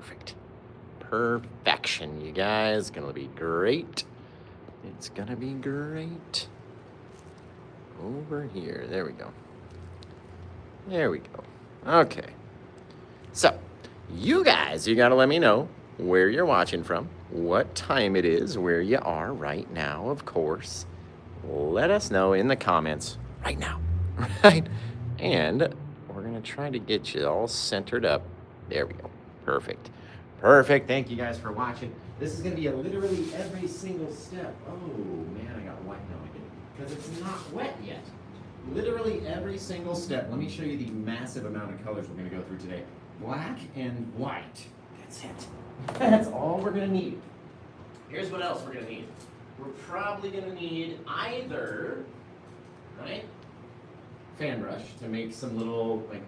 Perfect. Perfection, you guys. Gonna be great. It's gonna be great. Over here. There we go. There we go. Okay. So, you guys, you gotta let me know where you're watching from, what time it is, where you are right now, of course. Let us know in the comments right now, right? And we're gonna try to get you all centered up. There we go. Perfect. Perfect. Thank you guys for watching. This is gonna be a literally every single step. Oh man, I got wet now again because it's not wet yet. Literally every single step. Let me show you the massive amount of colors we're gonna go through today. Black and white. That's it. That's all we're gonna need. Here's what else we're gonna need. We're probably gonna need either, right, fan brush to make some little like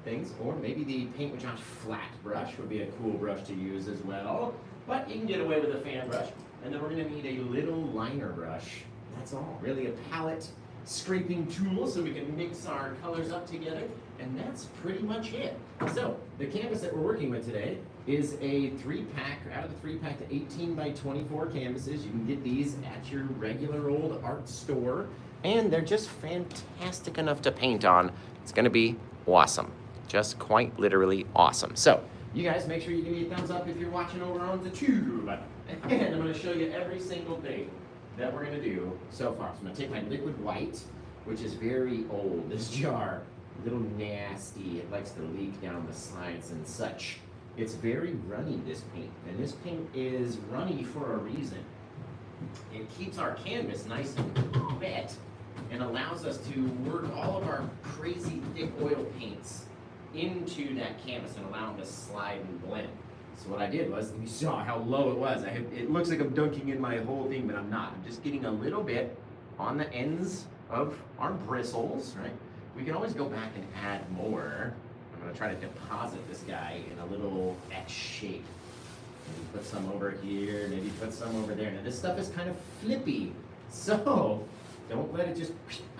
things, or maybe the Paint with Josh flat brush would be a cool brush to use as well. But you can get away with a fan brush. And then we're gonna need a little liner brush. That's all. Really a palette scraping tool so we can mix our colors up together. And that's pretty much it. So the canvas that we're working with today is a 3-pack, out of the 3-pack, the 18 by 24 canvases. You can get these at your regular old art store. And they're just fantastic enough to paint on. It's gonna be awesome. Just quite literally awesome. So you guys make sure you give me a thumbs up if you're watching over on the tube. And I'm gonna show you every single thing that we're gonna do so far. So I'm gonna take my liquid white, which is very old. This jar, a little nasty. It likes to leak down the sides and such. It's very runny, this paint. And this paint is runny for a reason. It keeps our canvas nice and wet and allows us to work all of our crazy thick oil paints into that canvas and allow them to slide and blend. So what I did was, you saw how low it was. It looks like I'm dunking in my whole thing, but I'm not. I'm just getting a little bit on the ends of our bristles, right? We can always go back and add more. I'm gonna try to deposit this guy in a little X shape. Maybe put some over here, maybe put some over there. Now this stuff is kind of flippy, so don't let it just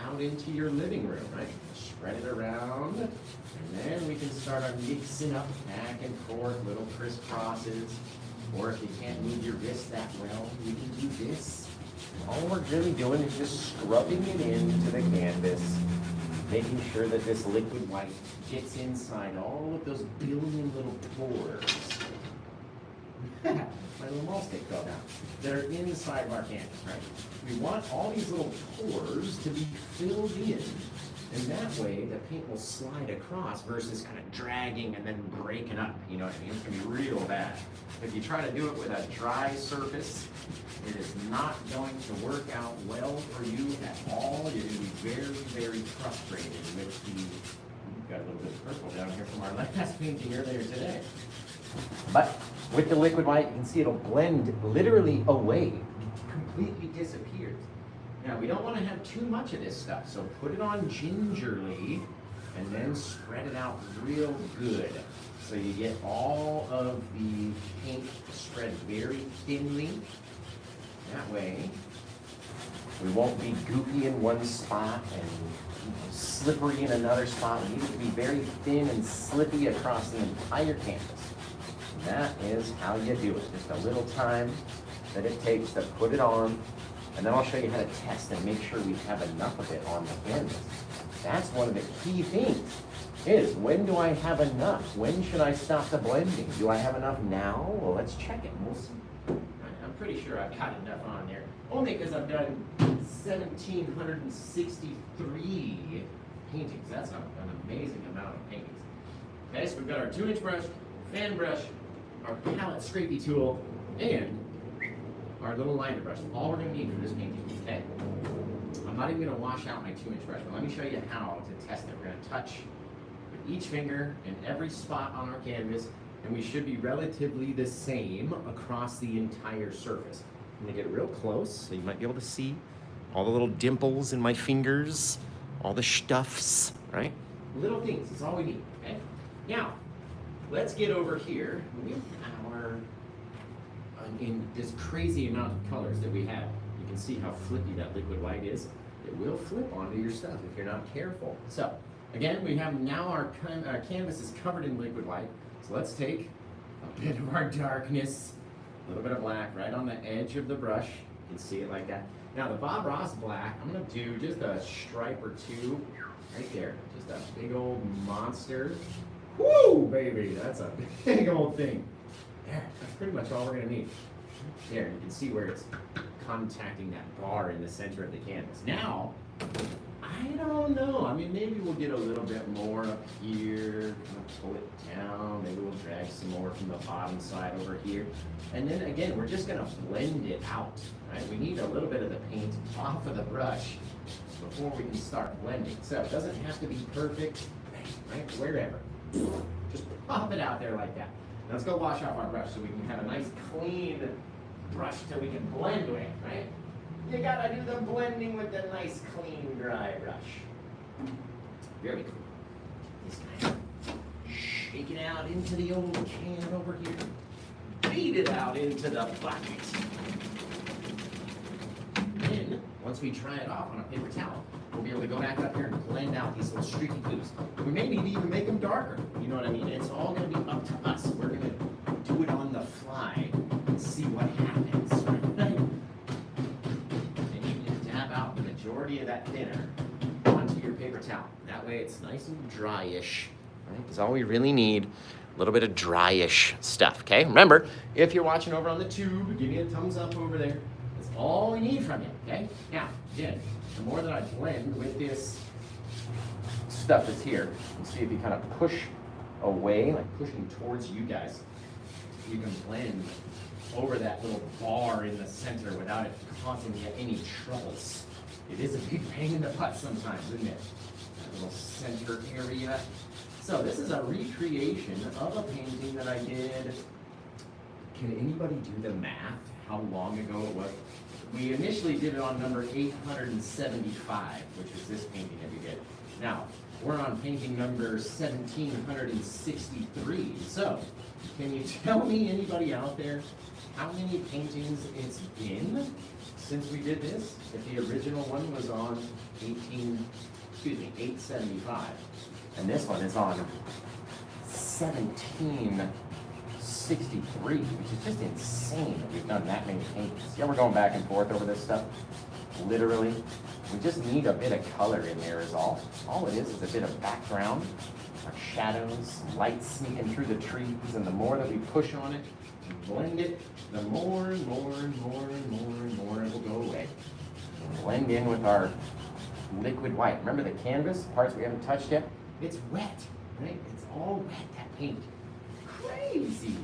out into your living room, right? Spread it around, and then we can start our mixing up back and forth, little crisscrosses. Or if you can't move your wrist that well, we can do this. All we're really doing is just scrubbing it into the canvas, making sure that this liquid white gets inside all of those billion little pores. My little mall stick fell down. That are inside of our canvas, right? We want all these little pores to be filled in, and that way the paint will slide across versus kind of dragging and then breaking up. You know what I mean? It's gonna be real bad. If you try to do it with a dry surface, it is not going to work out well for you at all. You're gonna be very, very frustrated with the, we've got a little bit of purple down here from our last painting earlier today. But with the liquid white, you can see it'll blend literally away. It completely disappears. Now, we don't want to have too much of this stuff, so put it on gingerly and then spread it out real good. So you get all of the paint spread very thinly. That way, we won't be goopy in one spot and slippery in another spot. We need it to be very thin and slippy across the entire canvas. That is how you do it. Just a little time that it takes to put it on, and then I'll show you how to test and make sure we have enough of it on the canvas. That's one of the key things, is when do I have enough? When should I stop the blending? Do I have enough now? Well, let's check it. We'll see. I'm pretty sure I've got enough on there, only because I've done 1,763 paintings. That's an amazing amount of paintings. Okay, so we've got our 2-inch brush, fan brush, our palette scrapey tool, and our little liner brush. All we're going to need for this painting, okay? I'm not even going to wash out my 2-inch brush, but let me show you how to test it. We're going to touch with each finger in every spot on our canvas, and we should be relatively the same across the entire surface. I'm going to get real close, so you might be able to see all the little dimples in my fingers, all the stuffs, right? Little things, that's all we need, okay? Now, let's get over here with our, in this crazy amount of colors that we have. You can see how flippy that liquid white is. It will flip onto your stuff if you're not careful. So, again, we have now our canvas is covered in liquid white. So let's take a bit of our darkness, a little bit of black right on the edge of the brush. You can see it like that. Now the Bob Ross black, I'm gonna do just a stripe or two right there. Just a big old monster. Woo, baby, that's a big old thing. There, that's pretty much all we're gonna need. There, you can see where it's contacting that bar in the center of the canvas. Now, I don't know. I mean, maybe we'll get a little bit more up here, kind of pull it down. Maybe we'll drag some more from the bottom side over here. And then again, we're just gonna blend it out, right? We need a little bit of the paint off of the brush before we can start blending. So it doesn't have to be perfect, right? Wherever. Just pop it out there like that. Now let's go wash off our brush so we can have a nice clean brush till we can blend with, right? You gotta do the blending with the nice clean dry brush. Very cool. This guy. Shake it out into the old can over here. Beat it out into the bucket. Then, once we dry it off on a paper towel, we'll be able to go back up here and blend out these little streaky blues. We may need to even make them darker. You know what I mean? It's all gonna be up to us. We're gonna do it on the fly and see what happens, right? And you can dab out the majority of that thinner onto your paper towel. That way it's nice and dryish, right? Because all we really need, a little bit of dryish stuff, okay? Remember, if you're watching over on the tube, give me a thumbs up over there. That's all we need from you, okay? Now, again, the more that I blend with this stuff that's here, you see if you kind of push away, like pushing towards you guys, you can blend over that little bar in the center without it causing you any troubles. It is a big pain in the butt sometimes, isn't it? That little center area. So this is a recreation of a painting that I did. Can anybody do the math? How long ago it was? We initially did it on number 875, which is this painting that we did. Now, we're on painting number 1763. So, can you tell me, anybody out there, how many paintings it's been since we did this? If the original one was on 875, and this one is on 1763, which is just insane that we've done that many paintings. Yeah, we're going back and forth over this stuff. Literally, we just need a bit of color in there is all. All it is a bit of background, our shadows, light sneaking through the trees, and the more that we push on it, and blend it, the more and more and more and more and more it will go away. And blend in with our liquid white. Remember the canvas, parts we haven't touched yet? It's wet, right? It's all wet, that paint. Crazy.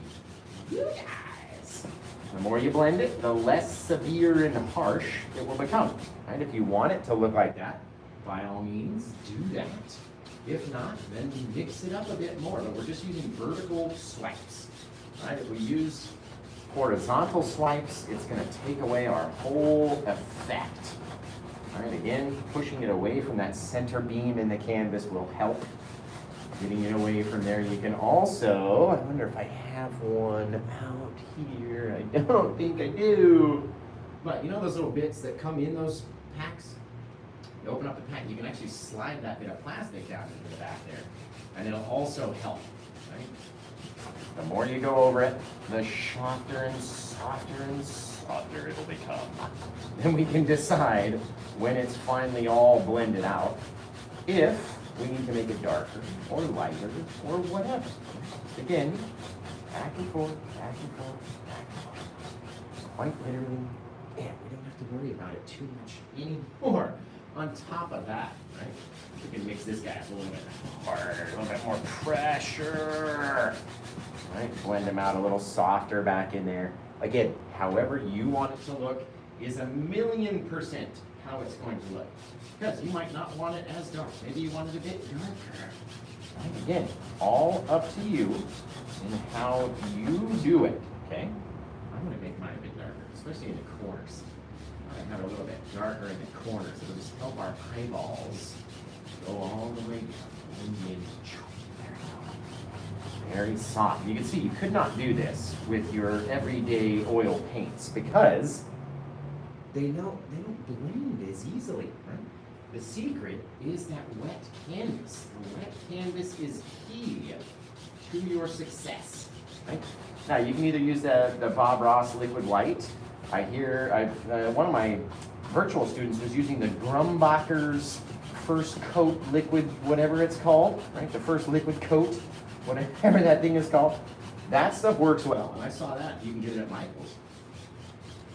You guys. The more you blend it, the less severe and harsh it will become. Right? If you want it to look like that, by all means, do that. If not, then mix it up a bit more. But we're just using vertical swipes. Right? If we use horizontal swipes, it's going to take away our whole effect. All right, again, pushing it away from that center beam in the canvas will help. Getting it away from there. You can also, I wonder if I have one out here. I don't think I do. But you know those little bits that come in those packs? You open up the pack, you can actually slide that bit of plastic down into the back there. And it'll also help, right? The more you go over it, the softer and softer and softer it'll become. Then we can decide when it's finally all blended out if we need to make it darker or lighter or whatever. Again, back and forth, back and forth, back and forth. Quite literally, yeah, we don't have to worry about it too much anymore. On top of that, right, we can mix this guy up a little bit harder, a little bit more pressure. Right, blend him out a little softer back in there. Again, however you want it to look is 1,000,000% how it's going to look. Because you might not want it as dark. Maybe you want it a bit darker. Right? Again, all up to you and how you do it, okay? I'm going to make mine a bit darker, especially in the corners. I have it a little bit darker in the corners. It'll just help our eyeballs go all the way down. Very soft. You can see you could not do this with your everyday oil paints because they don't blend as easily, right? The secret is that wet canvas. The wet canvas is key to your success. Right? Now, you can either use the Bob Ross liquid white. I hear one of my virtual students was using the Grumbacher's first coat liquid, whatever it's called, right? The first liquid coat, whatever that thing is called. That stuff works well, and I saw that. You can get it at Michael's.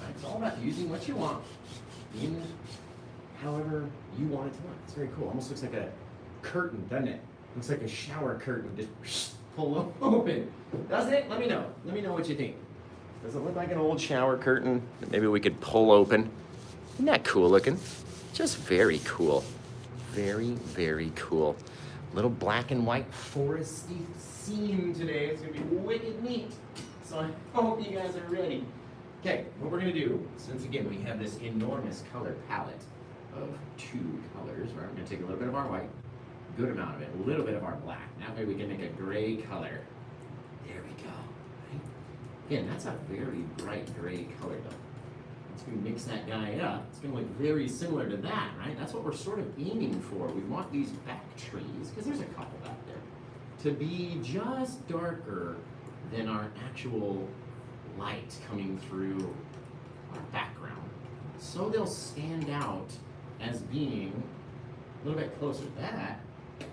Right? It's all about using what you want, in however you want it to look. It's very cool. Almost looks like a curtain, doesn't it? Looks like a shower curtain, just pull open. Doesn't it? Let me know. Let me know what you think. Does it look like an old shower curtain that maybe we could pull open? Isn't that cool looking? Just very cool. Very, very cool. Little black and white foresty scene today. It's gonna be wicked neat. So I hope you guys are ready. Okay, what we're gonna do, since again we have this enormous color palette of 2 colors, right? We're gonna take a little bit of our white, good amount of it, a little bit of our black. That way we can make a gray color. There we go. Right? Again, that's a very bright gray color though. Once we mix that guy up, it's gonna look very similar to that, right? That's what we're sort of aiming for. We want these back trees, because there's a couple back there, to be just darker than our actual light coming through our background. So they'll stand out as being a little bit closer. That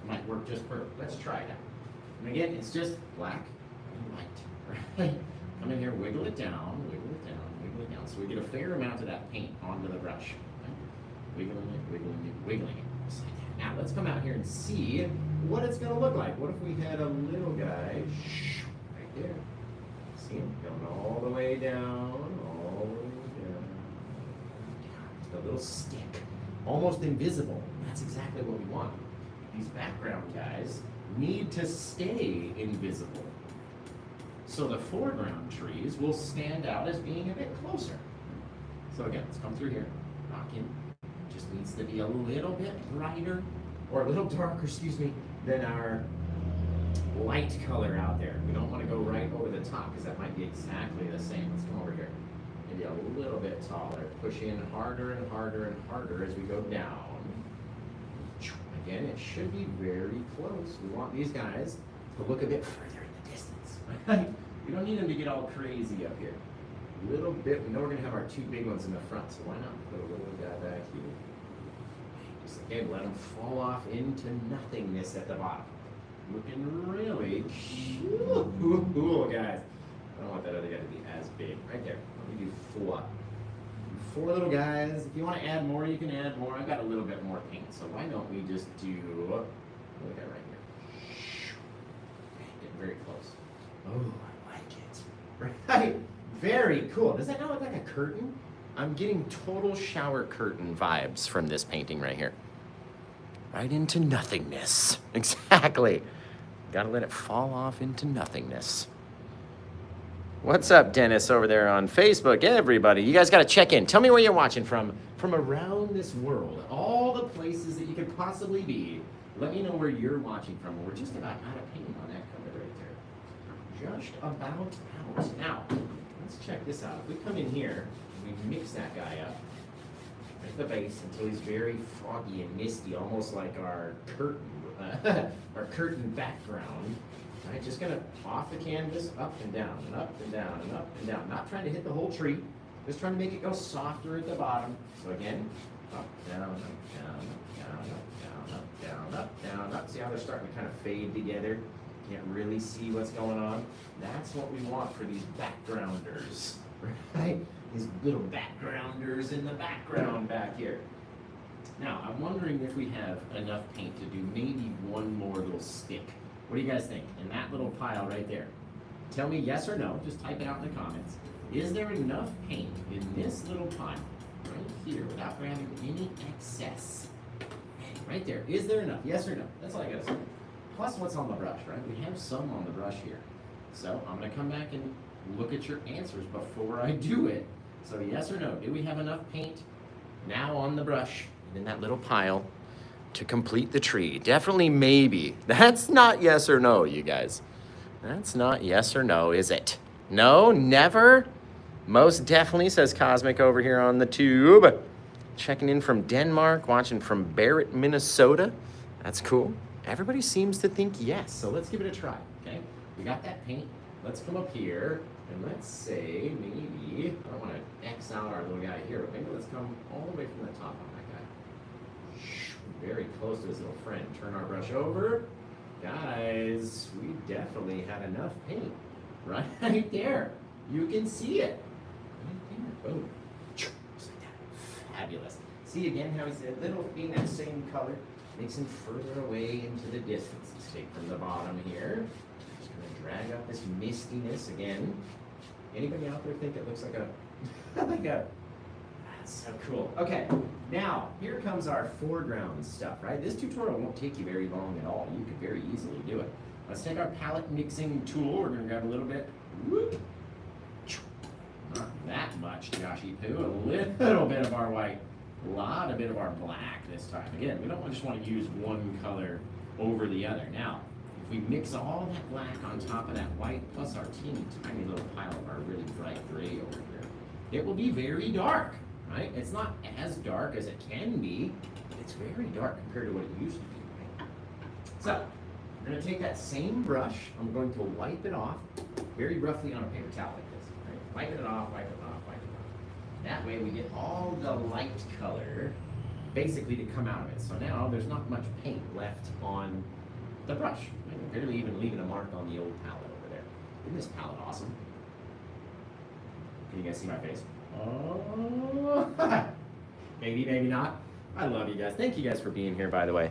might work just perfect. Let's try it out. And again, it's just black and white, right? Come in here, wiggle it down, wiggle it down, wiggle it down. So we get a fair amount of that paint onto the brush. Right? Wiggling it, wiggling it, wiggling it. Just like that. Now let's come out here and see what it's gonna look like. What if we had a little guy right there? See him going all the way down, all the way down. Just a little stick, almost invisible. That's exactly what we want. These background guys need to stay invisible. So the foreground trees will stand out as being a bit closer. So again, let's come through here, rock in. Just needs to be a little bit brighter, or a little darker, excuse me, than our light color out there. We don't want to go right over the top because that might be exactly the same. Let's come over here. Maybe a little bit taller. Push in harder and harder and harder as we go down. Again, it should be very close. We want these guys to look a bit further in the distance. Right? We don't need them to get all crazy up here. A little bit. We know we're going to have our 2 big ones in the front, so why not put a little guy back here? Just again, let them fall off into nothingness at the bottom. Looking really cool, guys. I don't want that other guy to be as big. Right there. Let me do 4. 4 little guys. If you want to add more, you can add more. I've got a little bit more paint, so why don't we just do, look at right here. Getting very close. Oh, I like it. Right? Very cool. Does that not look like a curtain? I'm getting total shower curtain vibes from this painting right here. Right into nothingness. Exactly. Gotta let it fall off into nothingness. What's up, Dennis, over there on Facebook? Everybody, you guys got to check in. Tell me where you're watching from around this world. All the places that you could possibly be. Let me know where you're watching from. We're just about out of paint on that color right there. Just about out. Now, let's check this out. If we come in here, we mix that guy up at the base until he's very foggy and misty, almost like our curtain background. Right, just gonna off the canvas, up and down, and up and down, and up and down. Not trying to hit the whole tree, just trying to make it go softer at the bottom. So again, up, down, up, down, up, down, up, down, up, down, up, down, up. See how they're starting to kind of fade together? Can't really see what's going on. That's what we want for these backgrounders, right? These little backgrounders in the background back here. Now, I'm wondering if we have enough paint to do maybe one more little stick. What do you guys think? In that little pile right there. Tell me yes or no. Just type it out in the comments. Is there enough paint in this little pile right here without grabbing any excess? Right there. Is there enough? Yes or no? That's all I gotta say. Plus what's on the brush, right? We have some on the brush here. So I'm gonna come back and look at your answers before I do it. So yes or no? Do we have enough paint now on the brush and in that little pile to complete the tree? Definitely maybe. That's not yes or no, you guys. That's not yes or no, is it? No, never? Most definitely, says Cosmic over here on the tube. Checking in from Denmark, watching from Barrett, Minnesota. That's cool. Everybody seems to think yes, so let's give it a try, okay? We got that paint. let's come up here and let's say maybe, I don't want to X out our little guy here, but maybe let's come all the way from the top on that guy. Very close to his little friend. Turn our brush over. Guys, we definitely had enough paint right there. You can see it. Right there. Boom. Just like that. Fabulous. See again how he's a little being that same color makes him further away into the distance. Let's take from the bottom here. Just gonna drag up this mistiness again. Anybody out there think it looks like a that's so cool. Okay, now here comes our foreground stuff, right? This tutorial won't take you very long at all. You could very easily do it. Let's take our palette mixing tool. We're gonna grab a little bit. Whoop. Not that much, Joshy Poo. A little bit of our white. A lot of bit of our black this time. Again, we don't just want to use one color over the other. Now, if we mix all that black on top of that white, plus our teeny tiny little pile of our really bright gray over here, it will be very dark, right? It's not as dark as it can be, but it's very dark compared to what it used to be, right? So, we're going to take that same brush, I'm going to wipe it off very roughly on a paper towel like this, right? Wipe it off, wipe it off, wipe it off. That way we get all the light color basically to come out of it. So now there's not much paint left on the brush. I'm barely even leaving a mark on the old palette over there. Isn't this palette awesome? Can you guys see my face? Oh, maybe, maybe not. I love you guys. Thank you guys for being here, by the way.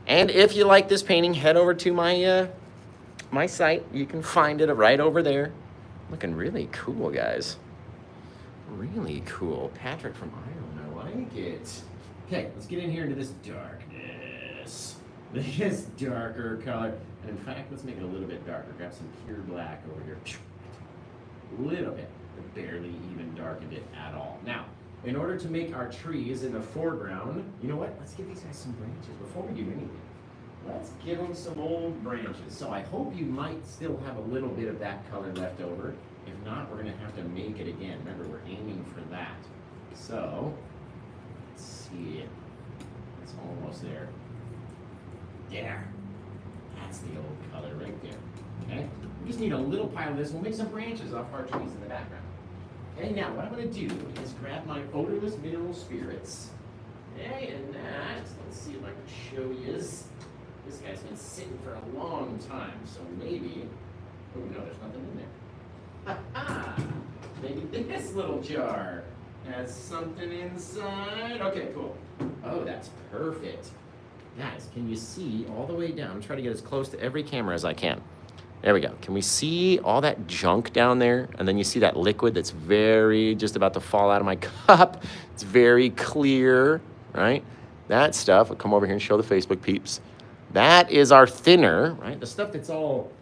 And if you like this painting, head over to my my site. You can find it right over there. Looking really cool, guys. Really cool. Patrick from Ireland, I like it. Okay, let's get in here into this darkness. This darker color. And in fact, let's make it a little bit darker. Grab some pure black over here. A little bit, but barely even darkened it at all. Now, in order to make our trees in the foreground, you know what? Let's give these guys some branches before we do anything. Let's give them some old branches. So I hope you might still have a little bit of that color left over. If not, we're going to have to make it again. Remember, we're aiming for that. So, let's see. It's almost there. There. That's the old color right there. Okay? We just need a little pile of this. We'll make some branches off our trees in the background. Okay, now what I'm going to do is grab my odorless mineral spirits. Okay, and that, let's see if I can show you this. This guy's been sitting for a long time, so maybe, oh no, there's nothing in there. Maybe this little jar has something inside. Okay, cool. Oh, that's perfect. Guys, can you see all the way down? I'm trying to get as close to every camera as I can. There we go. Can we see all that junk down there? And then you see that liquid that's very just about to fall out of my cup. It's very clear, right? That stuff, I'll come over here and show the Facebook peeps. That is our thinner, right? The stuff that's all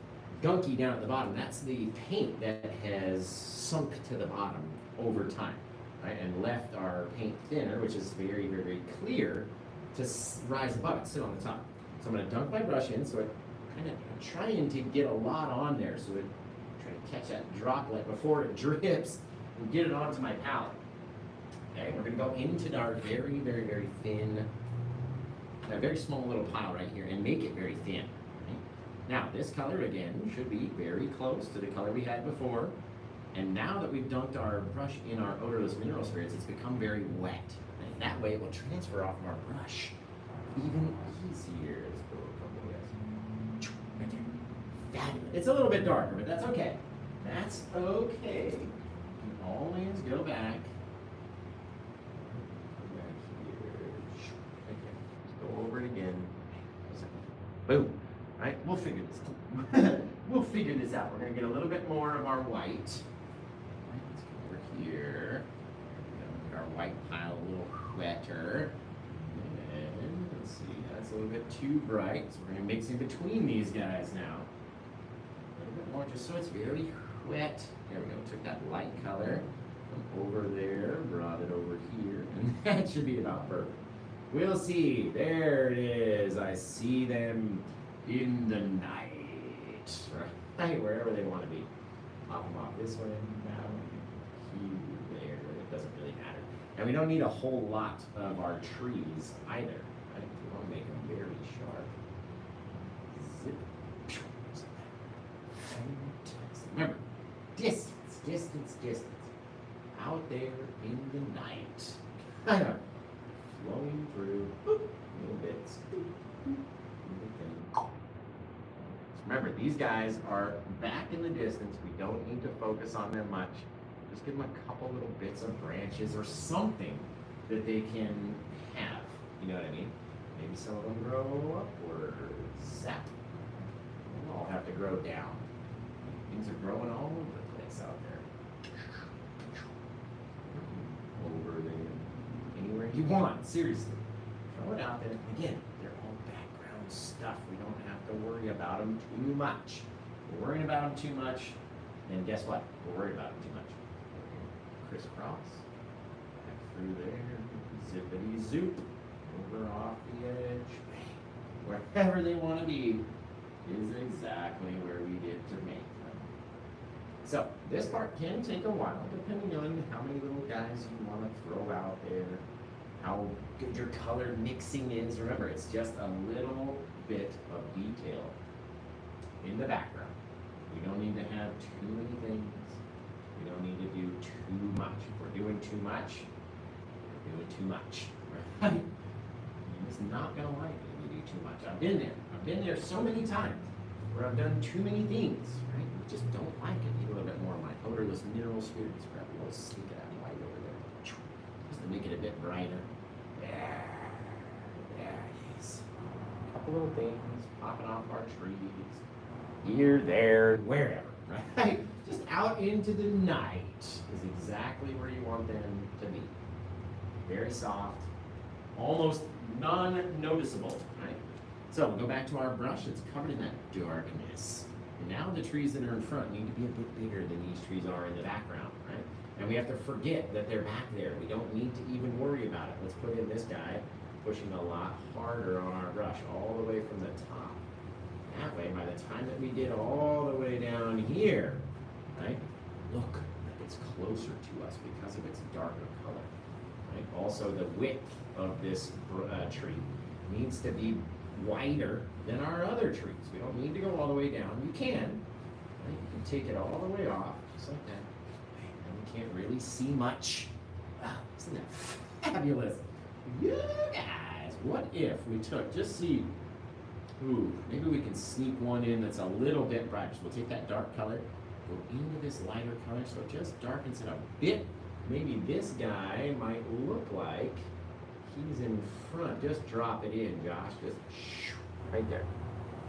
gunky down at the bottom, that's the paint that has sunk to the bottom over time, right? And left our paint thinner, which is very, very, very clear, to rise above it, sit on the top. So I'm going to dunk my brush in, so I'm trying to get a lot on there, so it try to catch that droplet before it drips and get it onto my palette. Okay, we're going to go into our very, very, very thin, a very small little pile right here, and make it very thin. Now, this color, again, should be very close to the color we had before. And now that we've dunked our brush in our odorless mineral spirits, it's become very wet. And that way, it will transfer off of our brush even easier. Let's go a couple of guys. Right there. Fabulous. It's a little bit darker, but that's okay. That's okay. You can always go back. Go back here. Right there. Let's go over it again. Boom. Right, we'll figure this. We'll figure this out. We're gonna get a little bit more of our white. Right, let's go over here. Make our white pile a little wetter. And let's see, that's a little bit too bright. So we're gonna mix in between these guys now. A little bit more, just so it's very wet. There we go. Took that light color from over there, brought it over here, and that should be about perfect. We'll see. There it is. I see them in the night, right? Wherever they want to be. Pop them off this way, that way, here, there. It doesn't really matter. And we don't need a whole lot of our trees either, right? We want to make them very sharp. Zip. Fantastic. Remember, distance, distance, distance. Out there in the night. Kind of flowing through little bits. Remember, these guys are back in the distance. We don't need to focus on them much. Just give them a couple little bits of branches or something that they can have. You know what I mean? Maybe some of them grow upwards. Zap. They'll all have to grow down. Things are growing all over the place out there. Over there. Anywhere you want. Seriously. Throw it out there. Again, they're all background stuff. We don't have to worry about them too much. We're worrying about them too much, and guess what? We're worried about them too much. Crisscross. Back through there. Zippity zoop. Over off the edge. Wherever they want to be is exactly where we get to make them. So this part can take a while, depending on how many little guys you want to throw out there, how good your color mixing is. Remember, it's just a little bit of detail in the background. We don't need to have too many things. We don't need to do too much. If we're doing too much, we're doing too much, right? You're just not going to like it if you do too much. I've been there. I've been there so many times where I've done too many things, right? You just don't like it. Need a little bit more of my odorless mineral spirits. Grab a little sneak of that white over there. Just to make it a bit brighter. There it is. A couple little things popping off our trees. Here, there, wherever, right? Just out into the night is exactly where you want them to be. Very soft, almost non-noticeable, right? So we'll go back to our brush. It's covered in that darkness. And now the trees that are in front need to be a bit bigger than these trees are in the background, right? And we have to forget that they're back there. We don't need to even worry about it. Let's put in this guy, pushing a lot harder on our brush all the way from the top. That way, by the time that we get all the way down here, right, look like it's closer to us because of its darker color. Right? Also, the width of this tree needs to be wider than our other trees. We don't need to go all the way down. You can. Right? You can take it all the way off, just like that. And we can't really see much. Wow, isn't that fabulous? You guys, what if we took, just see, ooh, maybe we can sneak one in that's a little bit brighter. So we'll take that dark color, go into this lighter color, so it just darkens it a bit. Maybe this guy might look like he's in front. Just drop it in, Josh. Just right there.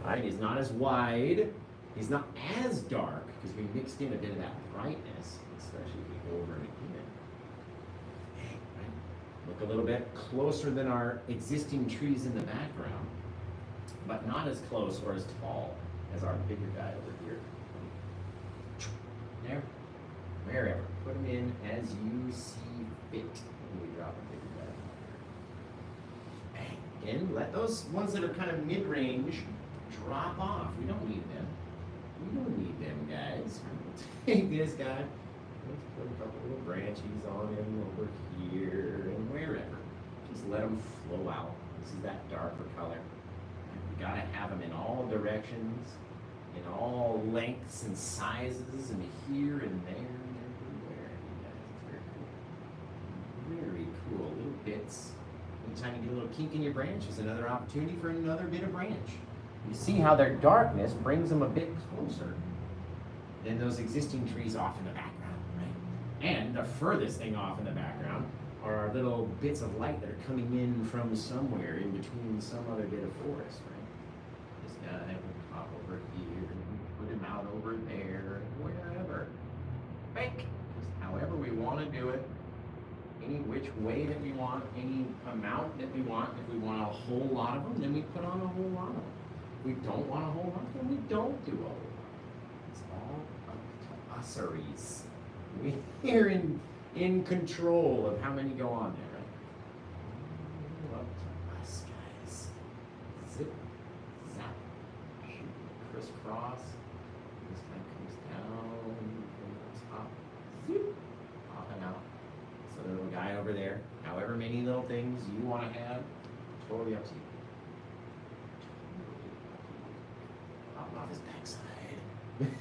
All right, he's not as wide. He's not as dark because we mixed in a bit of that brightness, especially if we go over it again. Right? Look a little bit closer than our existing trees in the background, but not as close or as tall as our bigger guy over here. There, wherever. Put them in as you see fit. And we drop a bigger guy. Bang. Again, let those ones that are kind of mid-range drop off. We don't need them. We don't need them, guys. Take this guy. Let's put a couple little branches on him over here and wherever. Just let them flow out. This is that darker color. We gotta have them in all directions, in all lengths and sizes, and here and there and everywhere. It's very cool. Very cool. Little bits. Anytime you get a little kink in your branch, is another opportunity for another bit of branch. You see how their darkness brings them a bit closer than those existing trees off in the background, right? And the furthest thing off in the background are our little bits of light that are coming in from somewhere in between some other bit of forest, right? This guy will pop over here and put him out over there, wherever. Just however we want to do it, any which way that we want, any amount that we want. If we want a whole lot of them, then we put on a whole lot of them. If we don't want a whole lot, then we don't do a whole lot. It's all up to useries. We're in control of how many go on there, right? Up to us, guys. Zip, zap, shoot, crisscross. This guy comes down from the top. Zip, popping out. So the little guy over there, however many little things you want to have, totally up to you. Popping off his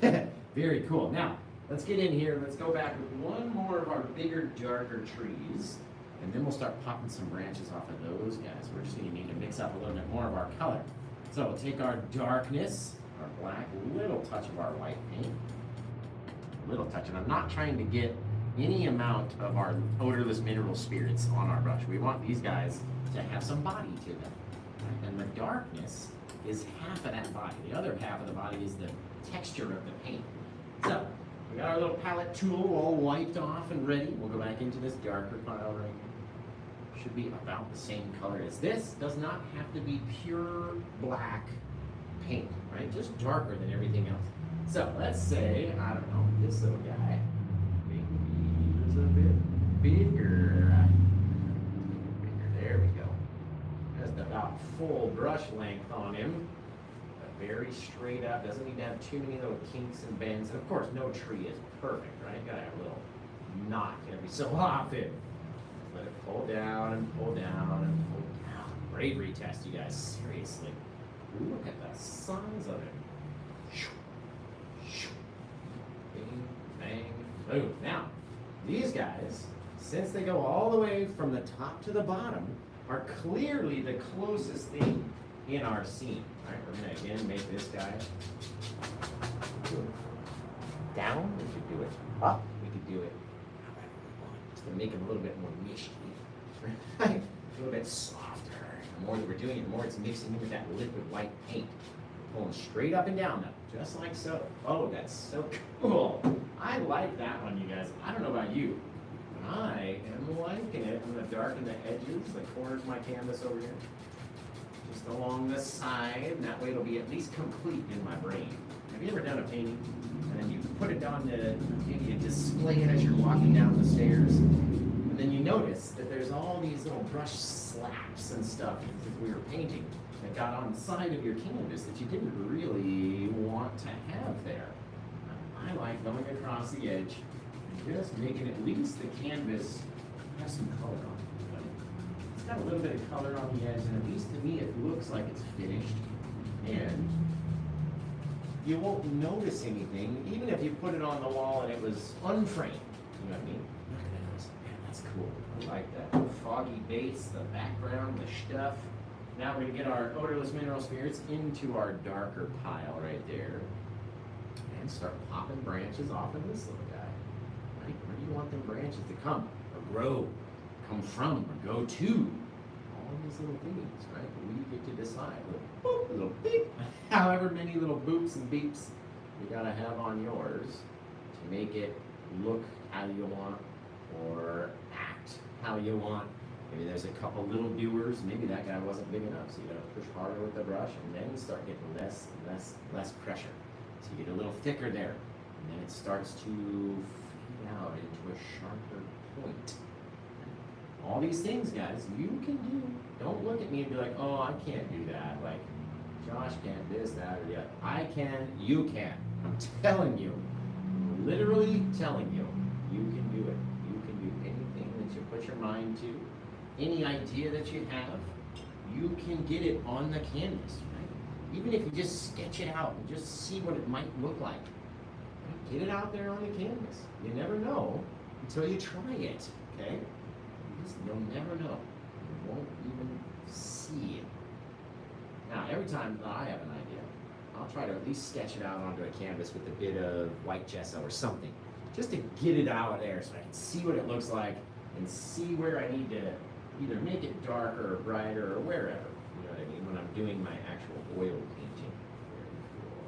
backside. Very cool. Now, let's get in here. Let's go back with one more of our bigger, darker trees. And then we'll start popping some branches off of those guys. We're just going to need to mix up a little bit more of our color. So we'll take our darkness, our black, a little touch of our white paint. A little touch. And I'm not trying to get any amount of our odorless mineral spirits on our brush. We want these guys to have some body to them. Right? And the darkness is half of that body. The other half of the body is the texture of the paint. So, we got our little palette tool all wiped off and ready. We'll go back into this darker pile right here. Should be about the same color as this. Does not have to be pure black paint, right? Just darker than everything else. So, let's say, I don't know, this little guy, maybe he's a bit bigger. There we go. Just about full brush length on him. Very straight up, doesn't need to have too many little kinks and bends. And of course, no tree is perfect, right? You gotta have a little knot every so often. Let it pull down and pull down and pull down. Bravery test, you guys, seriously. Look at the size of it. Bing, bang, boom. Now, these guys, since they go all the way from the top to the bottom, are clearly the closest thing in our scene. All right, we're gonna again make this guy down. We could do it up. We could do it however we want, just to make it a little bit more misty, right? A little bit softer. The more that we're doing it, the more it's mixing in with that liquid white paint. Pulling straight up and down though, just like so. Oh, that's so cool. I like that one, you guys. I don't know about you, but I am liking it. I'm gonna darken the edges, the corners of my canvas over here. Just along the side, and that way it'll be at least complete in my brain. Have you ever done a painting, and then you put it on maybe you display it as you're walking down the stairs, and then you notice that there's all these little brush slaps and stuff that we were painting that got on the side of your canvas that you didn't really want to have there. I like going across the edge and just making at least the canvas have some color on it. Got a little bit of color on the edge, and at least to me it looks like it's finished, and you won't notice anything even if you put it on the wall and it was unframed. You know what I mean? Look at those. Man, that's cool. I like that foggy base, the background, the stuff. Now we're gonna get our odorless mineral spirits into our darker pile right there and start popping branches off of this little guy. Right? Where do you want them branches to come or grow? Come from or go to, all these little things, right? We get to decide. Little boop, little beep, however many little boops and beeps you gotta have on yours to make it look how you want or act how you want. Maybe there's a couple little doers. Maybe that guy wasn't big enough, so you gotta push harder with the brush, and then you start getting less pressure. So you get a little thicker there, and then it starts to fade out into a sharper point. All these things, guys, you can do. Don't look at me and be like, oh, I can't do that. Like, Josh can't this, that, or the other. I can, you can. I'm telling you, literally telling you, you can do it. You can do anything that you put your mind to. Any idea that you have, you can get it on the canvas, right? Even if you just sketch it out and just see what it might look like. Right? Get it out there on the canvas. You never know until you try it, okay? You'll never know. You won't even see it. Now, every time that I have an idea, I'll try to at least sketch it out onto a canvas with a bit of white gesso or something, just to get it out there so I can see what it looks like and see where I need to either make it darker or brighter or wherever. You know what I mean? When I'm doing my actual oil painting. Very cool.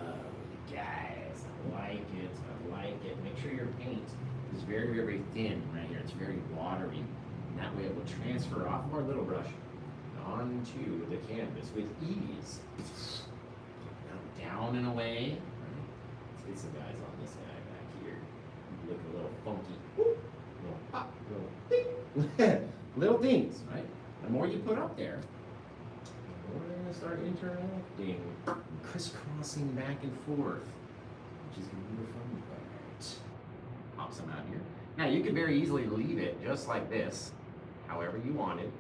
Oh, you guys, I like it. I like it. Make sure your paint is very, very thin right here. It's very watery. And that way it will transfer off of our little brush onto the canvas with ease. Down and away. Right? Let's get some guys on this guy back here. Look a little funky. Whoop. Little pop, little ding. Little things, right? The more you put up there, the more they're going to start interacting, crisscrossing back and forth, which is going to be the fun part. Pop some out here. Now you could very easily leave it just like this, however you want it.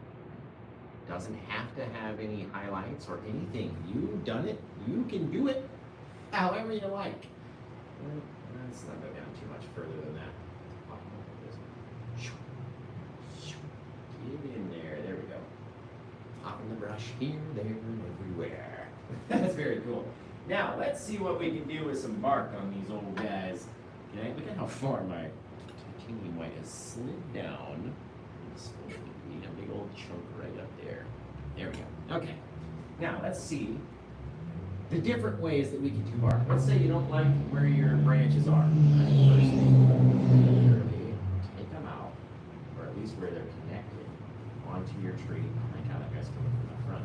Doesn't have to have any highlights or anything. You've done it. You can do it. however you like. Let's not go down too much further than that. Get in there. There we go. Popping the brush here, there, and everywhere. That's very cool. Now, let's see what we can do with some bark on these old guys. Okay, look at how far my titanium white has slid down. It's supposed to be a big old chunk right up there. There we go. Okay. Now, let's see the different ways that we can do bark. Let's say you don't like where your branches are. First thing, literally take them out, or at least where they're connected, onto your tree. I like how that guy's coming from the front.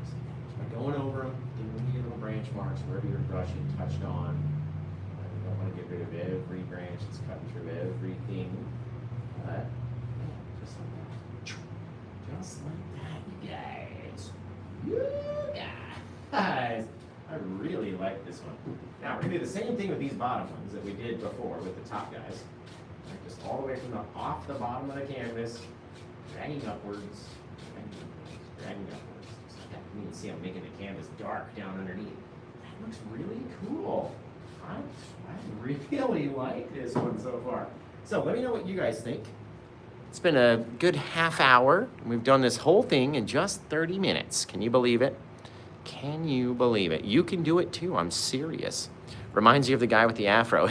So by going over them, leaving your little branch marks wherever your brush had touched on. You don't want to get rid of every branch that's cutting through everything. But, yeah, just like that. Just like that, you guys. You guys. I really like this one. Now, we're going to do the same thing with these bottom ones that we did before with the top guys. Right, just all the way from off the bottom of the canvas, dragging upwards, dragging upwards. Just like that. You can see I'm making the canvas dark down underneath. That looks really cool. I really like this one so far. So let me know what you guys think. It's been a good half hour. We've done this whole thing in just 30 minutes. Can you believe it? Can you believe it? You can do it too. I'm serious. Reminds you of the guy with the afro.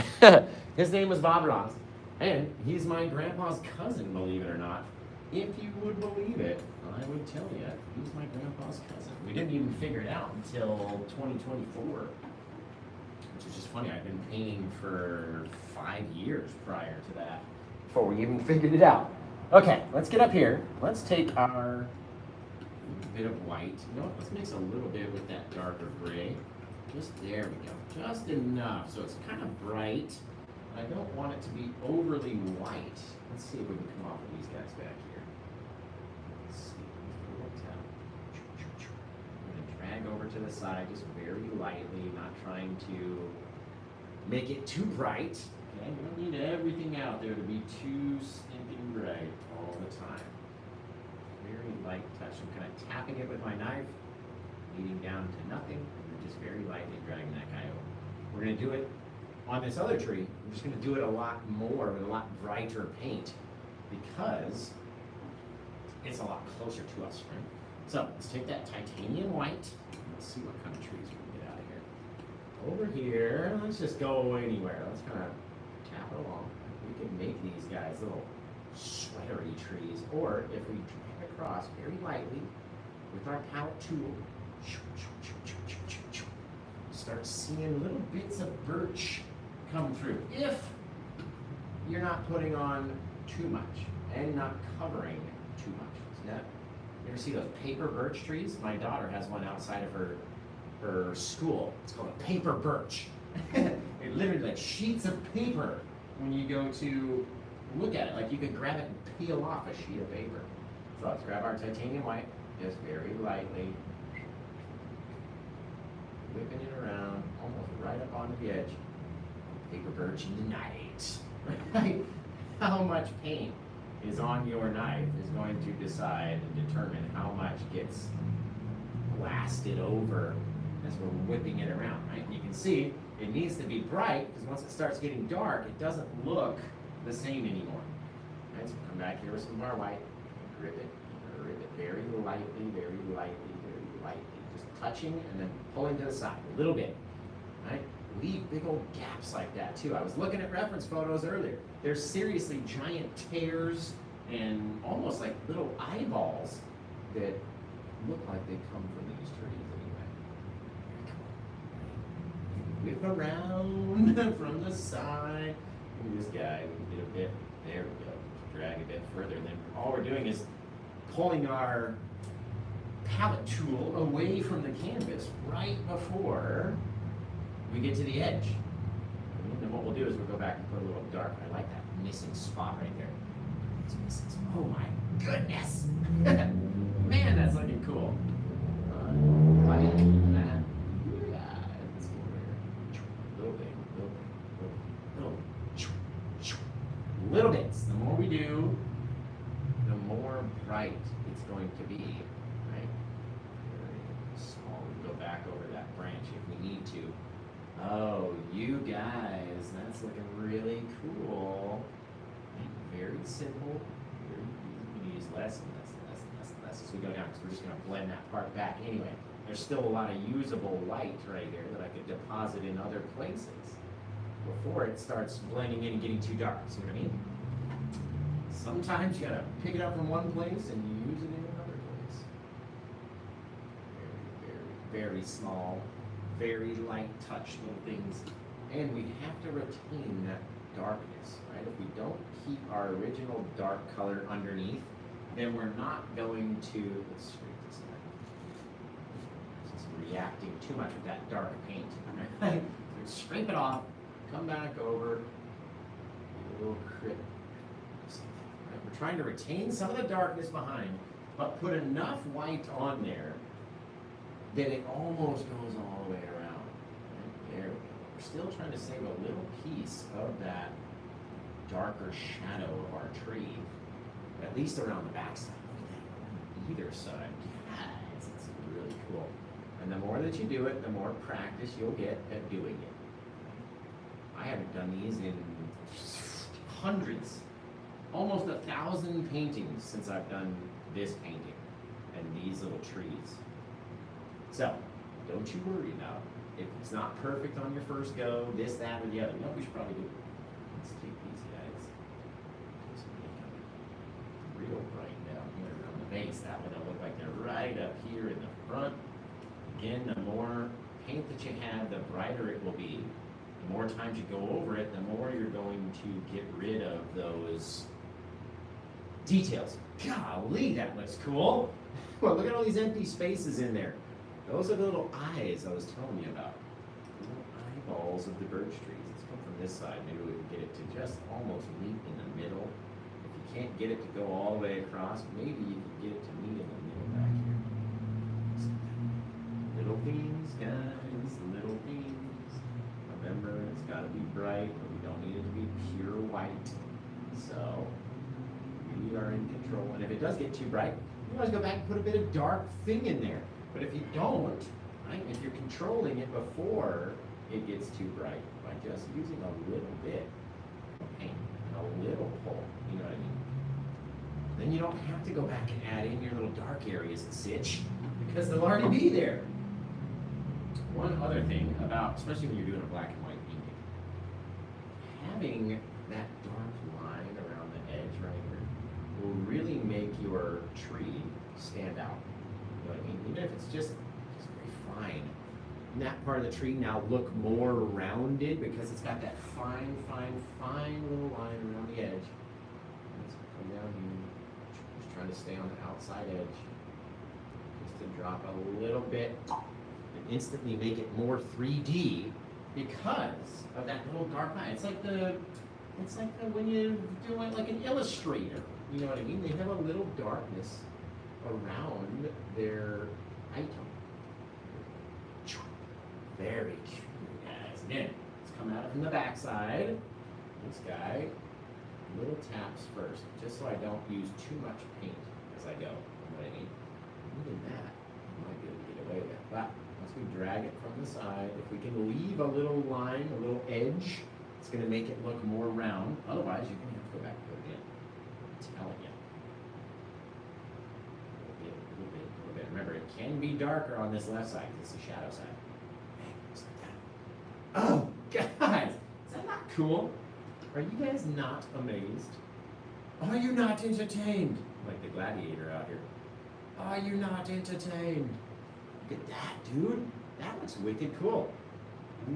His name was Bob Ross. And he's my grandpa's cousin, believe it or not. If you would believe it, I would tell you, he's my grandpa's cousin. We didn't even figure it out until 2024. Which is just funny. I've been painting for 5 years prior to that, before we even figured it out. Okay, let's get up here. Let's take our bit of white. You know what? Let's mix a little bit with that darker gray. Just there we go. Just enough. So it's kind of bright. I don't want it to be overly white. Let's see if we can come off of these guys back here. Let's see. I'm going to drag over to the side just very lightly, not trying to make it too bright. Okay, we don't need everything out there to be too stinking bright all the time. Very light touch. I'm kind of tapping it with my knife, leading down to nothing, and just very lightly dragging that guy over. We're going to do it on this other tree. I'm just going to do it a lot more with a lot brighter paint because it's a lot closer to us, right? So let's take that titanium white. Let's see what kind of trees we can get out of here. Over here, let's just go anywhere. Let's kind of tap it along. We can make these guys little sweatery trees, or if we drag across very lightly with our palette tool, start seeing little bits of birch come through. If you're not putting on too much and not covering too much. You ever see those paper birch trees? My daughter has one outside of her school. It's called a paper birch. It literally like sheets of paper when you go to look at it. Like you could grab it and peel off a sheet of paper. So let's grab our titanium white, just very lightly, whipping it around, almost right up onto the edge. Paper birch night. Right? How much paint is on your knife is going to decide and determine how much gets blasted over as we're whipping it around, right? And you can see it needs to be bright because once it starts getting dark, it doesn't look the same anymore. Right? So come back here with some of our white, grip it very lightly, very lightly, very lightly. Just touching and then pulling to the side a little bit, right? Leave big old gaps like that too. I was looking at reference photos earlier. There's seriously giant tears and almost like little eyeballs that look like they come from these trees anyway. Whip around from the side. Look at this guy. We can get a bit. There we go. Drag a bit further. And then all we're doing is pulling our palette tool away from the canvas right before we get to the edge. And then what we'll do is we'll go back and put a little dark. I like that missing spot right there. It's missing spot. Oh my goodness! Man, that's looking cool. Like that. Yeah, let's go over here. Little bit, little bits. The more we do, the more bright it's going to be, right? Very small. We go back over that branch if we need to. Oh, you guys, that's looking really cool. Very simple. Very easy. We can use less and less and less and less and less as we go down because we're just going to blend that part back anyway. There's still a lot of usable light right here that I could deposit in other places before it starts blending in and getting too dark. See what I mean? Sometimes you gotta pick it up from one place and use it in another place. Very, very, very small, very light touch little things. And we have to retain that darkness, right? If we don't keep our original dark color underneath, then we're not going to, let's scrape this out. This is reacting too much with that dark paint, right? So scrape it off, come back over, a little crit. Right? We're trying to retain some of the darkness behind, but put enough white on there that it almost goes all the way around. Right? There we go. We're still trying to save a little piece of that darker shadow of our tree, at least around the backside. On either side. Guys, it's really cool. And the more that you do it, the more practice you'll get at doing it. I haven't done these in hundreds, almost 1,000 paintings since I've done this painting and these little trees. So, don't you worry now. If it's not perfect on your first go, this, that, or the other, you know what we should probably do? Let's take these guys. Just make them real bright down here around the base. That way they'll look like they're right up here in the front. Again, the more paint that you have, the brighter it will be. The more times you go over it, the more you're going to get rid of those details. Golly, that looks cool. Well, look at all these empty spaces in there. Those are the little eyes I was telling you about. Little eyeballs of the birch trees. Let's come from this side. Maybe we can get it to just almost meet in the middle. If you can't get it to go all the way across, maybe you can get it to meet in the middle back here. Little beans, guys, little beans. Remember, it's got to be bright, but we don't need it to be pure white. So, we are in control. And if it does get too bright, you always go back and put a bit of dark thing in there. But if you don't, right, if you're controlling it before it gets too bright by just using a little bit of paint and a little pull, you know what I mean? Then you don't have to go back and add in your little dark areas and sitch because they'll already be there. One other thing about, especially when you're doing a black and white painting, having that dark line around the edge right here will really make your tree stand out. You know what I mean? Even if it's just very fine. And that part of the tree now look more rounded because it's got that fine, fine, fine little line around the edge. Let's come down here. Just trying to stay on the outside edge. Just to drop a little bit and instantly make it more 3D because of that little dark line. It's like when you do it like an illustrator. You know what I mean? They have a little darkness around their item. Very cute, guys. Again, let's come at it from the backside. This guy, little taps first, just so I don't use too much paint as I go. You know what I mean? Even that, I might be able to get away with. But once we drag it from the side, if we can leave a little line, a little edge, it's going to make it look more round. Otherwise, you're going to have to go back and put it in. I'm telling you. Remember, it can be darker on this left side because it's the shadow side. Just like that. Oh, guys, is that not cool? Are you guys not amazed? Are you not entertained? Like the gladiator out here. Are you not entertained? Look at that, dude. That looks wicked cool.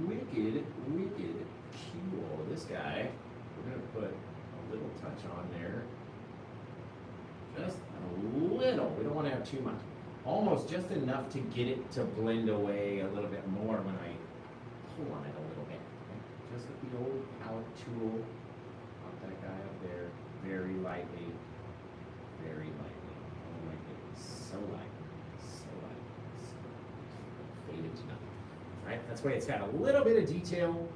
Wicked, wicked cool. This guy, we're going to put a little touch on there. Just a little. We don't want to have too much. Almost just enough to get it to blend away a little bit more when I pull on it a little bit. Okay? Just with the old palette tool. Pop that guy up there very lightly. Very lightly. Oh my goodness. So lightly. So lightly. So faded to nothing. Right? That's why it's got a little bit of detail.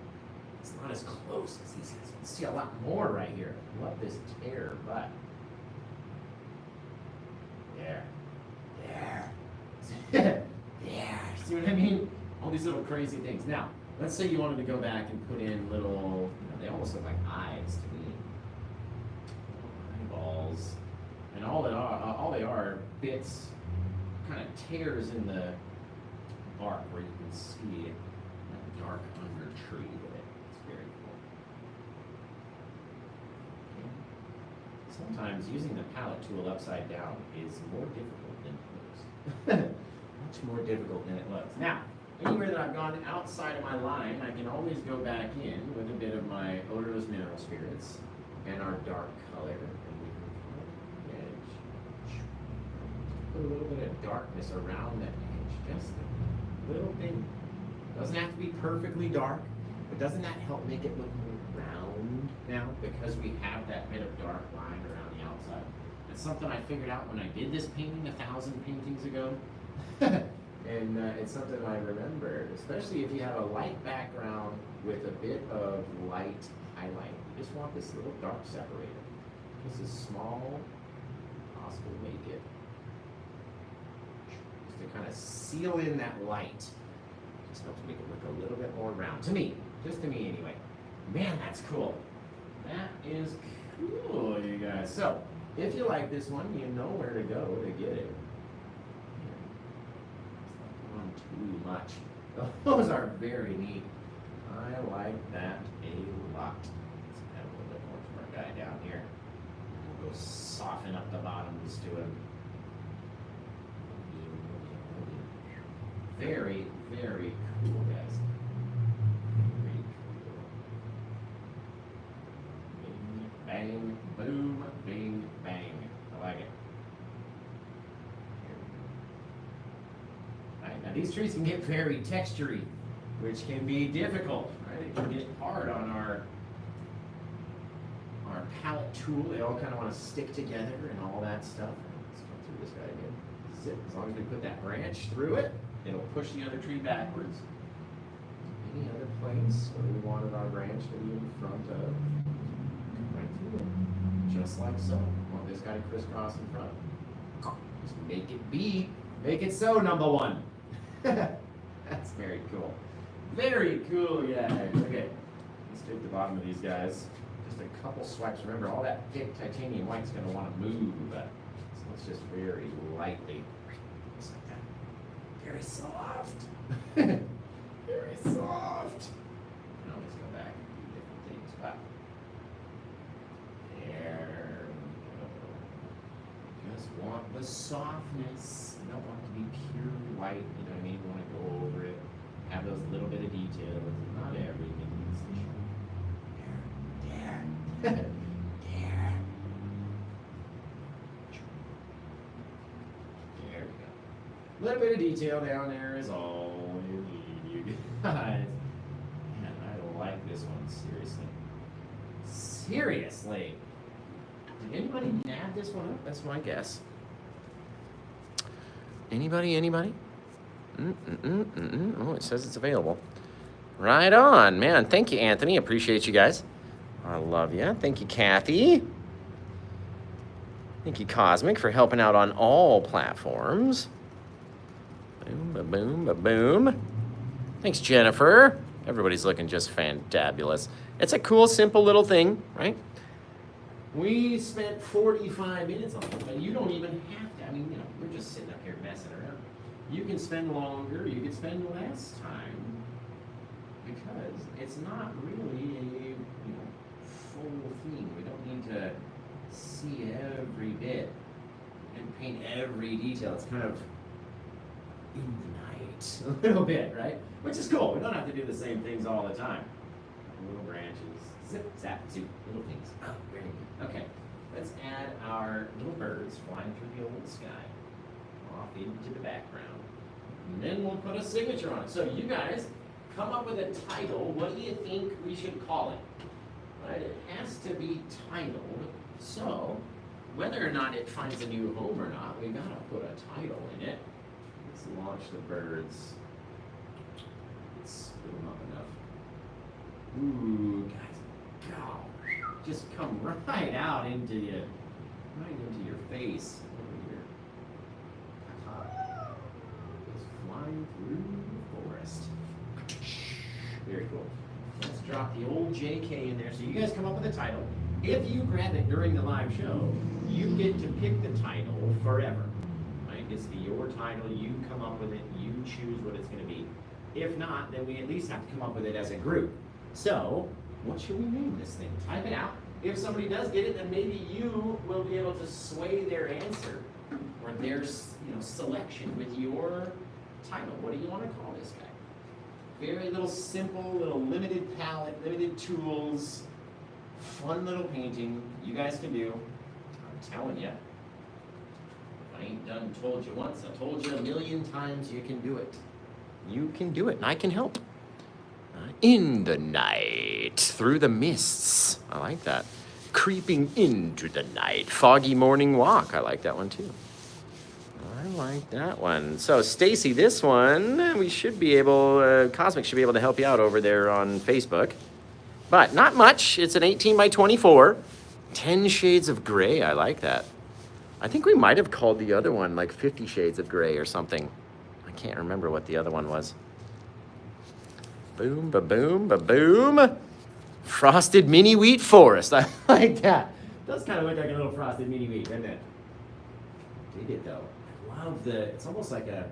It's not as close as these guys. You can see a lot more right here. I love this tear, but there. There. There. See what I mean? All these little crazy things. Now, let's say you wanted to go back and put in little, they almost look like eyes to me. Eyeballs. And all they are bits, kind of tears in the bark where you can see that dark under tree with it. It's very cool. Sometimes using the palette tool upside down is more difficult than it looks. Much more difficult than it looks. Now, anywhere that I've gone outside of my line, I can always go back in with a bit of my odorless mineral spirits and our dark color. And we can color the edge. Put a little bit of darkness around that edge. Just a little thing. Doesn't have to be perfectly dark, but doesn't that help make it look more round now? Because we have that bit of dark line around the outside. It's something I figured out when I did this painting 1,000 paintings ago. And it's something I remembered, especially if you have a light background with a bit of light highlight. You just want this little dark separator. Just as small as possible to make it. Just to kind of seal in that light. Just helps make it look a little bit more round. To me. Just to me anyway. Man, that's cool. That is cool, you guys. So, if you like this one, you know where to go to get it. Too much. Those are very neat. I like that a lot. Let's add a little bit more to our guy down here. We'll go soften up the bottoms to him. Very, very cool, guys. Very cool. Bing, bang, boom, bing, bang. I like it. Now these trees can get very textury, which can be difficult, right? It can get hard on our palette tool. They all kind of want to stick together and all that stuff. Let's go through this guy again. Zip. As long as we put that branch through it, it'll push the other tree backwards. Any other place where we wanted our branch to be in front of, right through it, just like so. Want this guy to crisscross in front. Just make it be. Make it so, number one. That's very cool. Very cool, guys. Okay, let's take the bottom of these guys. Just a couple swipes. Remember, all that thick titanium white's going to want to move. So let's just very lightly, just like that. Very soft. Very soft. Now let's go back and do different things. But there we go. Just want the softness. You don't want it to be pure white, you know what I mean? You want to go over it, have those little bit of details. Not everything needs to show. There. There. There we go. A little bit of detail down there is all you need, you guys. Man, I like this one, seriously. Seriously. Did anybody nab this one up? That's my guess. Anybody? Oh, it says it's available. Right on, man. Thank you, Anthony. Appreciate you guys. I love you. Thank you, Kathy. Thank you, Cosmic, for helping out on all platforms. Boom, ba-boom, ba-boom. Thanks, Jennifer. Everybody's looking just fantabulous. It's a cool, simple little thing, right? We spent 45 minutes on it, but you don't even have to. I mean, you know, we're just sitting up here messing around. You can spend longer, you can spend less time, because it's not really a full thing. We don't need to see every bit and paint every detail. It's kind of in the night a little bit, right? Which is cool. We don't have to do the same things all the time. Little branches, zip, zap, zoop, little things. Oh, very good. Okay, let's add our little birds flying through the old sky off into the background. And then we'll put a signature on it. So you guys come up with a title. What do you think we should call it? Right? It has to be titled. So whether or not it finds a new home or not, we gotta put a title in it. Let's launch the birds. Let's split them up enough. Ooh, guys, go. Just come right out into you, right into your face over here. Just flying through the forest. Very cool. Let's drop the old JK in there. So you guys come up with a title. If you grab it during the live show, you get to pick the title forever. Right? It's your title. You come up with it. You choose what it's going to be. If not, then we at least have to come up with it as a group. So, what should we name this thing? Type it out. If somebody does get it, then maybe you will be able to sway their answer or their selection with your title. What do you want to call this guy? Very little simple, little limited palette, limited tools, fun little painting you guys can do. I'm telling you. If I ain't done told you once, I told you a million times you can do it. You can do it, and I can help. In the night, through the mists. I like that. Creeping into the night. Foggy morning walk. I like that one too. I like that one. So, Stacy, this one, we should be able, Cosmic should be able to help you out over there on Facebook. But not much. It's an 18 by 24. 10 shades of gray. I like that. I think we might have called the other one like 50 shades of gray or something. I can't remember what the other one was. Boom, ba-boom, ba-boom. Frosted mini wheat forest. I like that. Does kind of look like a little frosted mini wheat, doesn't it? Dig it though. I love it's almost like a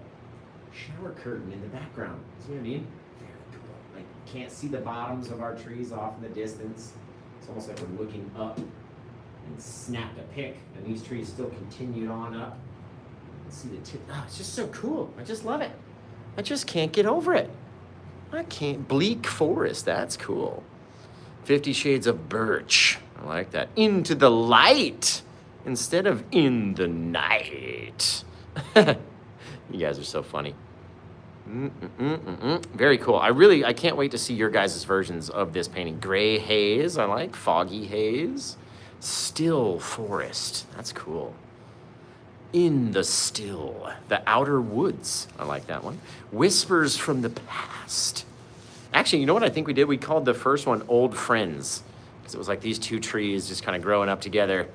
shower curtain in the background. See what I mean? Very cool. Like you can't see the bottoms of our trees off in the distance. It's almost like we're looking up and snapped a pic, and these trees still continued on up. See the tip. Oh, it's just so cool. I just love it. I just can't get over it. I can't. Bleak forest. That's cool. 50 Shades of Birch. I like that. Into the light instead of in the night. You guys are so funny. Very cool. I can't wait to see your guys' versions of this painting. Gray haze. I like. Foggy haze. Still forest. That's cool. In the still, the outer woods. I like that one. Whispers from the past. Actually, you know what I think we did? We called the first one Old Friends, because it was like these two trees just kind of growing up together.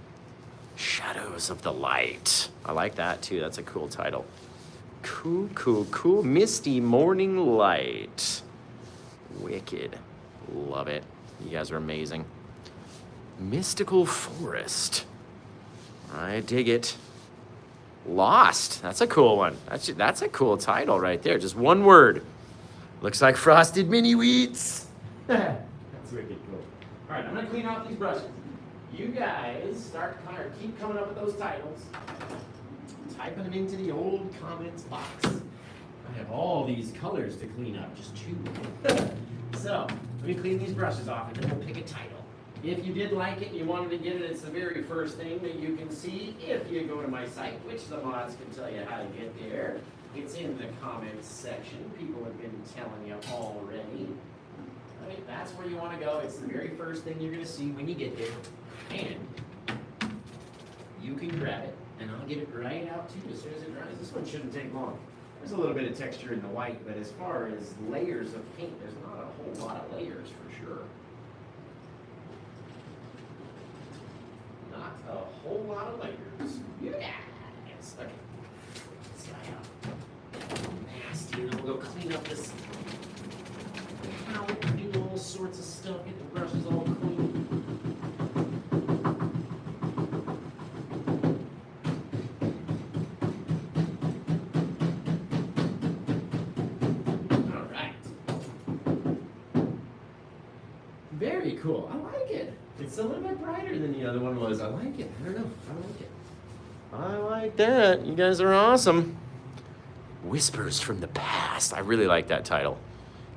Shadows of the Light. I like that too. That's a cool title. Cool, cool, cool. Misty Morning Light. Wicked. Love it. You guys are amazing. Mystical Forest. I dig it. Lost. That's a cool one. That's a cool title right there. Just one word. Looks like frosted mini wheats. That's wicked cool. All right, I'm gonna clean off these brushes. You guys keep coming up with those titles. Typing them into the old comments box. I have all these colors to clean up, just two. So let me clean these brushes off, and then we'll pick a title. If you did like it and you wanted to get it, it's the very first thing that you can see if you go to my site, which the mods can tell you how to get there. It's in the comments section. People have been telling you already. Right? That's where you want to go. It's the very first thing you're going to see when you get there. And you can grab it, and I'll get it right out to you as soon as it dries. This one shouldn't take long. There's a little bit of texture in the white, but as far as layers of paint, there's not a whole lot of layers for sure. Not a whole lot of layers. Yes. Okay. This guy out. Nasty. And then we'll go clean up this palette, do all sorts of stuff, get the brushes all clean. All right. Very cool. I like it. It's a little bit brighter than the other one was. I like it. I don't know. I like it. I like that. You guys are awesome. Whispers from the Past. I really like that title.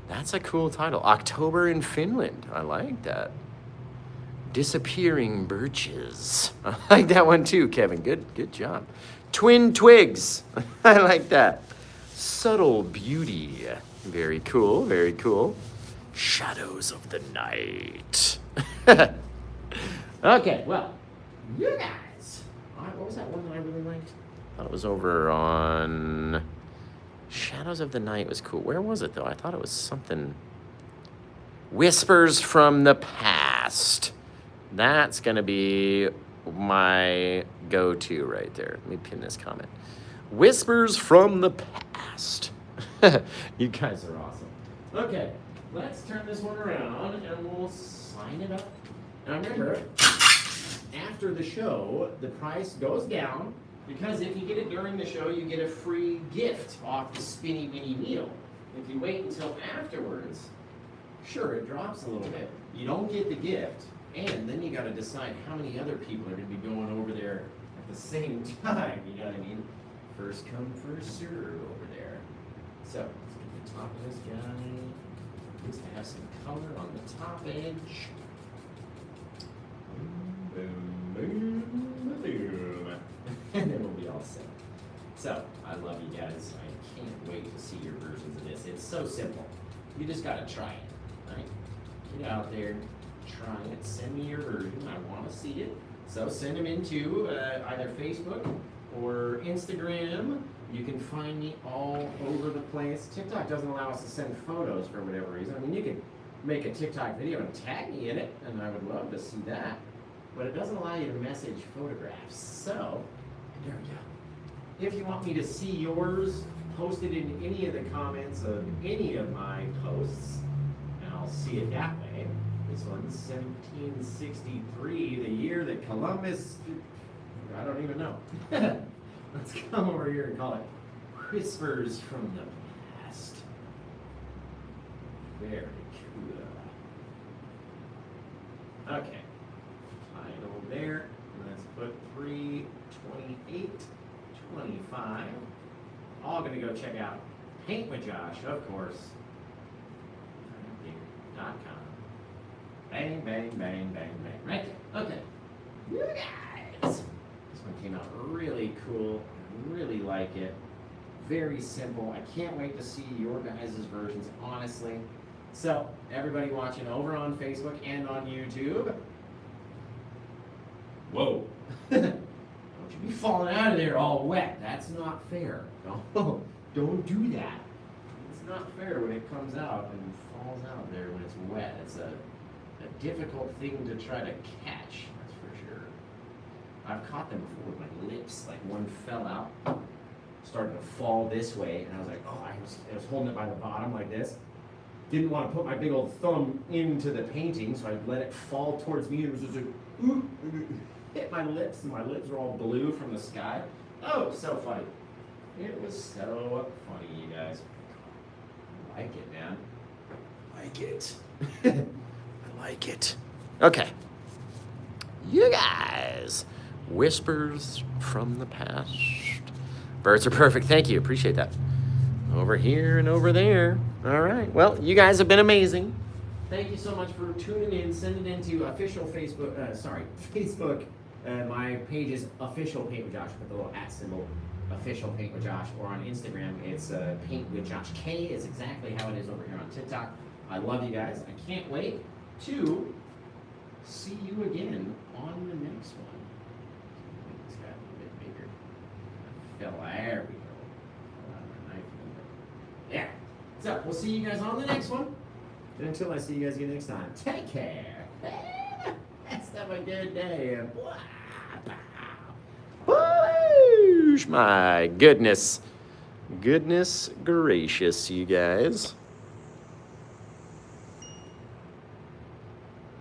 That's a cool title. October in Finland. I like that. Disappearing Birches. I like that one too, Kevin. Good job. Twin Twigs. I like that. Subtle Beauty. Very cool. Very cool. Shadows of the Night. Okay, well, you guys. What was that one that I really liked? I thought it was over on Shadows of the Night was cool. Where was it though? I thought it was something. Whispers from the Past. That's gonna be my go-to right there. Let me pin this comment. Whispers from the Past. You guys are awesome. Okay, let's turn this one around and we'll sign it up. Now remember, after the show, the price goes down because if you get it during the show, you get a free gift off the spinny mini wheel. If you wait until afterwards, sure, it drops a little bit. You don't get the gift, and then you got to decide how many other people are going to be going over there at the same time. You know what I mean? First come, first serve over there. So let's get the top of this guy. Needs to have some color on the top edge. Boom, boom, boom. And then we'll be all set. So, I love you guys. I can't wait to see your versions of this. It's so simple. You just gotta try it, right? Get out there, try it, send me your version. I wanna see it. So send them into either Facebook or Instagram. You can find me all over the place. TikTok doesn't allow us to send photos for whatever reason. I mean, you could make a TikTok video and tag me in it, and I would love to see that. But it doesn't allow you to message photographs. So, there we go. If you want me to see yours, post it in any of the comments of any of my posts, and I'll see it that way. This one's 1763, the year that Columbus, I don't even know. Let's come over here and call it Whispers from the Past. Very cool. Okay. Title there. Let's put 3/28/25. All gonna go check out Paint with Josh, of course. .com. Bang, bang, bang, bang, bang. Right there. Okay. You guys. This one came out really cool. I really like it. Very simple. I can't wait to see your guys' versions, honestly. So, everybody watching over on Facebook and on YouTube. Whoa. Don't you be falling out of there all wet. That's not fair. No, don't do that. It's not fair when it comes out and falls out there when it's wet. It's a difficult thing to try to catch, that's for sure. I've caught them before with my lips. Like one fell out, started to fall this way, and I was like, oh, I was holding it by the bottom like this. Didn't want to put my big old thumb into the painting, so I let it fall towards me. It was just like, ooh, hit my lips, and my lips were all blue from the sky. Oh, so funny. It was so funny, you guys. I like it, man. I like it. I like it. Okay. You guys. Whispers from the Past. Birds are perfect. Thank you. Appreciate that. Over here and over there. All right. Well, you guys have been amazing. Thank you so much for tuning in. Send it into official Facebook. Facebook. My page is official Paint with Josh with the little @ symbol. Official Paint with Josh, or on Instagram it's Paint with Josh K is exactly how it is over here on TikTok. I love you guys. I can't wait to see you again on the next one. It's got a little bit bigger. There we go. Yeah. So we'll see you guys on the next one. And until I see you guys again next time, take care. Let's have a good day. And blah, blah. Whoosh, my goodness. Goodness gracious, you guys.